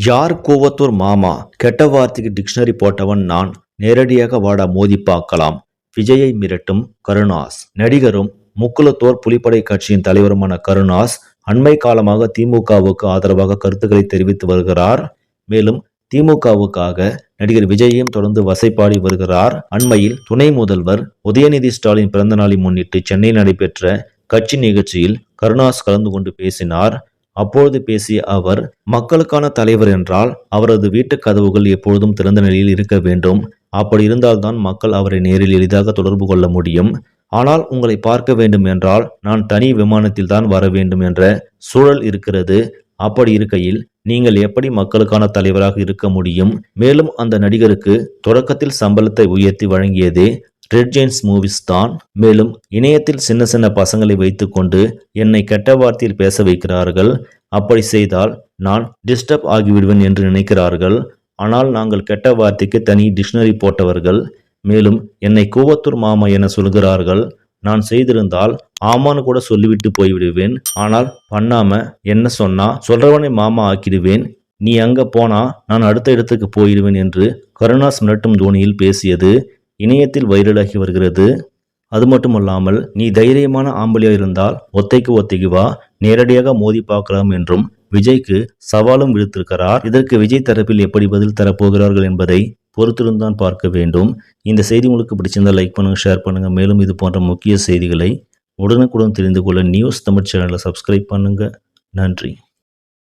யார் கூவத்தூர் மாமா? கெட்ட வார்த்தைக்கு டிக்ஷனரி போட்டவன் நான். நேரடியாக வாடா மோதி பார்க்கலாம். விஜயை மிரட்டும் கருணாஸ். நடிகரும் முக்குளத்தோர் புலிப்படை கட்சியின் தலைவருமான கருணாஸ் அண்மை காலமாக திமுகவுக்கு ஆதரவாக கருத்துக்களை தெரிவித்து வருகிறார். மேலும் திமுகவுக்காக நடிகர் விஜயையும் தொடர்ந்து வசைப்பாடி வருகிறார். அண்மையில் துணை முதல்வர் உதயநிதி ஸ்டாலின் பிறந்த நாளை முன்னிட்டு சென்னையில் நடைபெற்ற கட்சி நிகழ்ச்சியில் கருணாஸ் கலந்து கொண்டு பேசினார். அப்பொழுது பேசிய அவர், மக்களுக்கான தலைவர் என்றால் அவரது வீட்டு கதவுகள் எப்பொழுதும் திறந்த நிலையில் இருக்க வேண்டும். அப்படி இருந்தால்தான் மக்கள் அவரை நேரில் எளிதாக தொடர்பு கொள்ள முடியும். ஆனால் உங்களை பார்க்க வேண்டும் என்றால் நான் தனி விமானத்தில் தான் வர வேண்டும் என்ற சூழல் இருக்கிறது. அப்படி இருக்கையில் நீங்கள் எப்படி மக்களுக்கான தலைவராக இருக்க முடியும்? மேலும் அந்த நடிகருக்கு தொடக்கத்தில் சம்பளத்தை உயர்த்தி வழங்கியதே ரெட் ஜெயின்ஸ் மூவிஸ் தான். மேலும் இணையத்தில் சின்ன சின்ன பசங்களை வைத்துக்கொண்டு என்னை கெட்ட வார்த்தையில் பேச வைக்கிறார்கள். அப்படி செய்தால் நான் டிஸ்டர்ப் ஆகிவிடுவேன் என்று நினைக்கிறார்கள். ஆனால் நாங்கள் கெட்ட வார்த்தைக்கு தனி டிக்ஷனரி போட்டவர்கள். மேலும் என்னை கூவத்தூர் மாமா என சொல்கிறார்கள். நான் செய்திருந்தால் ஆமான்னு கூட சொல்லிவிட்டு போய்விடுவேன். ஆனால் பண்ணாம என்ன சொன்னா சொல்றவனை மாமா ஆக்கிடுவேன். நீ அங்க போனா நான் அடுத்த இடத்துக்கு போயிடுவேன் என்று கருணாஸ் மிரட்டும் தோனியில் பேசியது இணையத்தில் வைரலாகி வருகிறது. அது மட்டுமல்லாமல் நீ தைரியமான ஆம்பளையா இருந்தால் ஒத்தைக்கு வா, நேரடியாக மோதி பார்க்கலாம் என்றும் விஜய்க்கு சவாலும் விடுத்திருக்கிறார். இதற்கு விஜய் தரப்பில் எப்படி பதில் தரப்போகிறார்கள் என்பதை பொறுத்திருந்தான் பார்க்க வேண்டும். இந்த செய்தி உங்களுக்கு பிடிச்சிருந்தால் லைக் பண்ணுங்க, ஷேர் பண்ணுங்க. மேலும் இது போன்ற முக்கிய செய்திகளை உடனுக்குடன் தெரிந்து கொள்ள நியூஸ் தமிழ் சேனலை சப்ஸ்கிரைப் பண்ணுங்க. நன்றி.